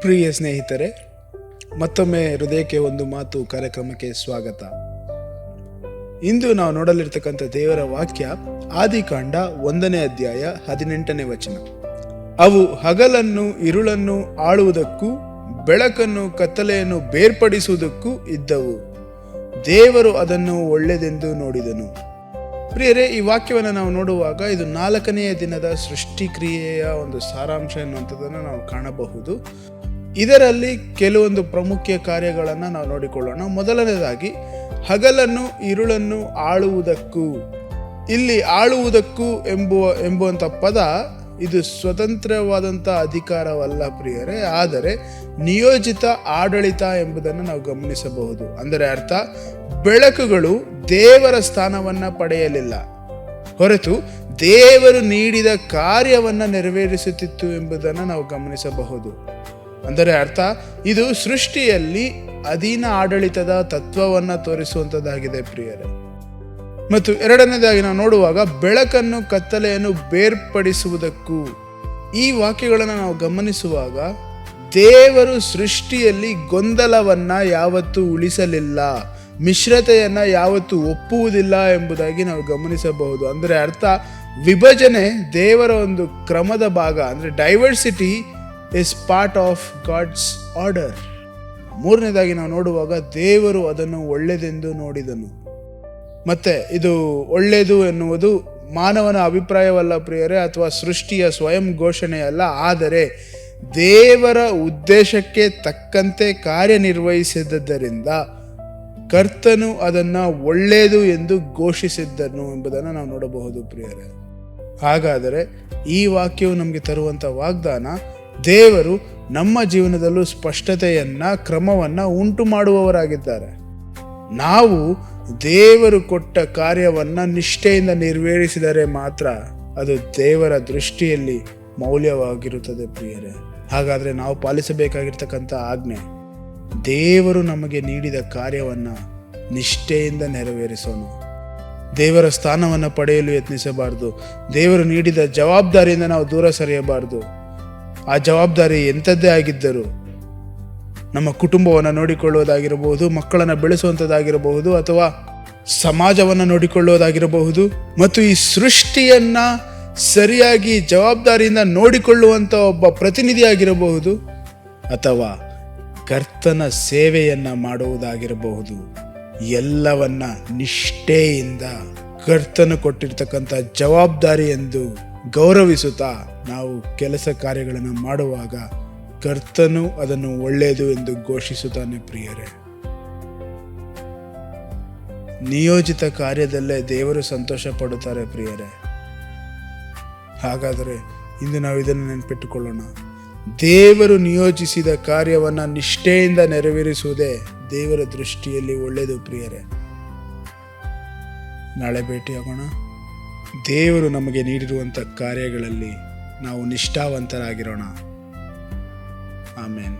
ಪ್ರಿಯ ಸ್ನೇಹಿತರೆ, ಮತ್ತೊಮ್ಮೆ ಹೃದಯಕ್ಕೆ ಒಂದು ಮಾತು ಕಾರ್ಯಕ್ರಮಕ್ಕೆ ಸ್ವಾಗತ. ಇಂದು ನಾವು ನೋಡಲಿರ್ತಕ್ಕಂಥ ದೇವರ ವಾಕ್ಯ ಆದಿಕಾಂಡ 1ನೇ ಅಧ್ಯಾಯ 18ನೇ ವಚನ. ಅವು ಹಗಲನ್ನು ಇರುಳನ್ನು ಆಳುವುದಕ್ಕೂ ಬೆಳಕನ್ನು ಕತ್ತಲೆಯನ್ನು ಬೇರ್ಪಡಿಸುವುದಕ್ಕೂ ಇದ್ದವು. ದೇವರು ಅದನ್ನು ಒಳ್ಳೆಯದೆಂದು ನೋಡಿದನು. ಪ್ರಿಯರೇ, ಈ ವಾಕ್ಯವನ್ನು ನಾವು ನೋಡುವಾಗ ಇದು 4ನೆಯ ದಿನದ ಸೃಷ್ಟಿಕ್ರಿಯೆಯ ಒಂದು ಸಾರಾಂಶ ಎನ್ನುವಂಥದ್ದನ್ನು ನಾವು ಕಾಣಬಹುದು. ಇದರಲ್ಲಿ ಕೆಲವೊಂದು ಪ್ರಮುಖ ಕಾರ್ಯಗಳನ್ನು ನಾವು ನೋಡಿಕೊಳ್ಳೋಣ. ಮೊದಲನೇದಾಗಿ ಹಗಲನ್ನು ಇರುಳನ್ನು ಆಳುವುದಕ್ಕೂ. ಇಲ್ಲಿ ಆಳುವುದಕ್ಕೂ ಎಂಬುವಂಥ ಪದ ಇದು ಸ್ವತಂತ್ರವಾದಂಥ ಅಧಿಕಾರವಲ್ಲ ಪ್ರಿಯರೇ, ಆದರೆ ನಿಯೋಜಿತ ಆಡಳಿತ ಎಂಬುದನ್ನು ನಾವು ಗಮನಿಸಬಹುದು. ಅಂದರೆ ಅರ್ಥ, ಬೆಳಕುಗಳು ದೇವರ ಸ್ಥಾನವನ್ನು ಪಡೆಯಲಿಲ್ಲ, ಹೊರತು ದೇವರು ನೀಡಿದ ಕಾರ್ಯವನ್ನು ನೆರವೇರಿಸುತ್ತಿತ್ತು ಎಂಬುದನ್ನು ನಾವು ಗಮನಿಸಬಹುದು. ಅಂದರೆ ಅರ್ಥ, ಇದು ಸೃಷ್ಟಿಯಲ್ಲಿ ಅಧೀನ ಆಡಳಿತದ ತತ್ವವನ್ನು ತೋರಿಸುವಂಥದ್ದಾಗಿದೆ ಪ್ರಿಯರೇ. ಮತ್ತು ಎರಡನೇದಾಗಿ ನಾವು ನೋಡುವಾಗ ಬೆಳಕನ್ನು ಕತ್ತಲೆಯನ್ನು ಬೇರ್ಪಡಿಸುವುದಕ್ಕೂ. ಈ ವಾಕ್ಯಗಳನ್ನು ನಾವು ಗಮನಿಸುವಾಗ ದೇವರು ಸೃಷ್ಟಿಯಲ್ಲಿ ಗೊಂದಲವನ್ನ ಯಾವತ್ತೂ ಉಳಿಸಲಿಲ್ಲ, ಮಿಶ್ರತೆಯನ್ನ ಯಾವತ್ತೂ ಒಪ್ಪುವುದಿಲ್ಲ ಎಂಬುದಾಗಿ ನಾವು ಗಮನಿಸಬಹುದು. ಅಂದರೆ ಅರ್ಥ, ವಿಭಜನೆ ದೇವರ ಒಂದು ಕ್ರಮದ ಭಾಗ. ಅಂದರೆ diversity is part of God's order. ಮೂರನೇದಾಗಿ ನಾವು ನೋಡುವಾಗ ದೇವರು ಅದನ್ನು ಒಳ್ಳೆಯದೆಂದು ನೋಡಿದನು. ಮತ್ತೆ ಇದು ಒಳ್ಳೆಯದು ಎನ್ನುವುದು ಮಾನವನ ಅಭಿಪ್ರಾಯವಲ್ಲ ಪ್ರಿಯರೇ, ಅಥವಾ ಸೃಷ್ಟಿಯ ಸ್ವಯಂ ಘೋಷಣೆಯಲ್ಲ, ಆದರೆ ದೇವರ ಉದ್ದೇಶಕ್ಕೆ ತಕ್ಕಂತೆ ಕಾರ್ಯನಿರ್ವಹಿಸಿದ್ದರಿಂದ ಕರ್ತನು ಅದನ್ನು ಒಳ್ಳೆಯದು ಎಂದು ಘೋಷಿಸಿದ್ದನು ಎಂಬುದನ್ನು ನಾವು ನೋಡಬಹುದು ಪ್ರಿಯರೇ. ಹಾಗಾದರೆ ಈ ವಾಕ್ಯವು ನಮಗೆ ತರುವಂಥ ವಾಗ್ದಾನ, ದೇವರು ನಮ್ಮ ಜೀವನದಲ್ಲೂ ಸ್ಪಷ್ಟತೆಯನ್ನ, ಕ್ರಮವನ್ನ ಉಂಟು ಮಾಡುವವರಾಗಿದ್ದಾರೆ. ನಾವು ದೇವರು ಕೊಟ್ಟ ಕಾರ್ಯವನ್ನ ನಿಷ್ಠೆಯಿಂದ ನೆರವೇರಿಸಿದರೆ ಮಾತ್ರ ಅದು ದೇವರ ದೃಷ್ಟಿಯಲ್ಲಿ ಮೌಲ್ಯವಾಗಿರುತ್ತದೆ ಪ್ರಿಯರೇ. ಹಾಗಾದರೆ ನಾವು ಪಾಲಿಸಬೇಕಾಗಿರ್ತಕ್ಕಂಥ ಆಜ್ಞೆ, ದೇವರು ನಮಗೆ ನೀಡಿದ ಕಾರ್ಯವನ್ನ ನಿಷ್ಠೆಯಿಂದ ನೆರವೇರಿಸೋಣ. ದೇವರ ಸ್ಥಾನವನ್ನು ಪಡೆಯಲು ಯತ್ನಿಸಬಾರದು. ದೇವರು ನೀಡಿದ ಜವಾಬ್ದಾರಿಯಿಂದ ನಾವು ದೂರ ಸರಿಯಬಾರದು. ಆ ಜವಾಬ್ದಾರಿ ಎಂಥದ್ದೇ ಆಗಿದ್ದರು, ನಮ್ಮ ಕುಟುಂಬವನ್ನು ನೋಡಿಕೊಳ್ಳುವುದಾಗಿರಬಹುದು, ಮಕ್ಕಳನ್ನು ಬೆಳೆಸುವಂಥದ್ದಾಗಿರಬಹುದು, ಅಥವಾ ಸಮಾಜವನ್ನು ನೋಡಿಕೊಳ್ಳುವುದಾಗಿರಬಹುದು, ಮತ್ತು ಈ ಸೃಷ್ಟಿಯನ್ನ ಸರಿಯಾಗಿ ಜವಾಬ್ದಾರಿಯಿಂದ ನೋಡಿಕೊಳ್ಳುವಂಥ ಒಬ್ಬ ಪ್ರತಿನಿಧಿಯಾಗಿರಬಹುದು, ಅಥವಾ ಕರ್ತನ ಸೇವೆಯನ್ನ ಮಾಡುವುದಾಗಿರಬಹುದು. ಎಲ್ಲವನ್ನ ನಿಷ್ಠೆಯಿಂದ ಕರ್ತನು ಕೊಟ್ಟಿರ್ತಕ್ಕಂಥ ಜವಾಬ್ದಾರಿ ಎಂದು ಗೌರವಿಸುತ್ತಾ ನಾವು ಕೆಲಸ ಕಾರ್ಯಗಳನ್ನು ಮಾಡುವಾಗ ಕರ್ತನು ಅದನ್ನು ಒಳ್ಳೆಯದು ಎಂದು ಘೋಷಿಸುತ್ತಾನೆ ಪ್ರಿಯರೇ. ನಿಯೋಜಿತ ಕಾರ್ಯದಲ್ಲೇ ದೇವರು ಸಂತೋಷ ಪಡುತ್ತಾರೆ ಪ್ರಿಯರೇ. ಹಾಗಾದರೆ ಇಂದು ನಾವು ಇದನ್ನು ನೆನಪಿಟ್ಟುಕೊಳ್ಳೋಣ. ದೇವರು ನಿಯೋಜಿಸಿದ ಕಾರ್ಯವನ್ನು ನಿಷ್ಠೆಯಿಂದ ನೆರವೇರಿಸುವುದೇ ದೇವರ ದೃಷ್ಟಿಯಲ್ಲಿ ಒಳ್ಳೆಯದು ಪ್ರಿಯರೇ. ನಾಳೆ ಭೇಟಿಯಾಗೋಣ. ದೇವರು ನಮಗೆ ನೀಡಿರುವಂಥ ಕಾರ್ಯಗಳಲ್ಲಿ ನಾವು ನಿಷ್ಠಾವಂತರಾಗಿರೋಣ. ಆಮೇನ್.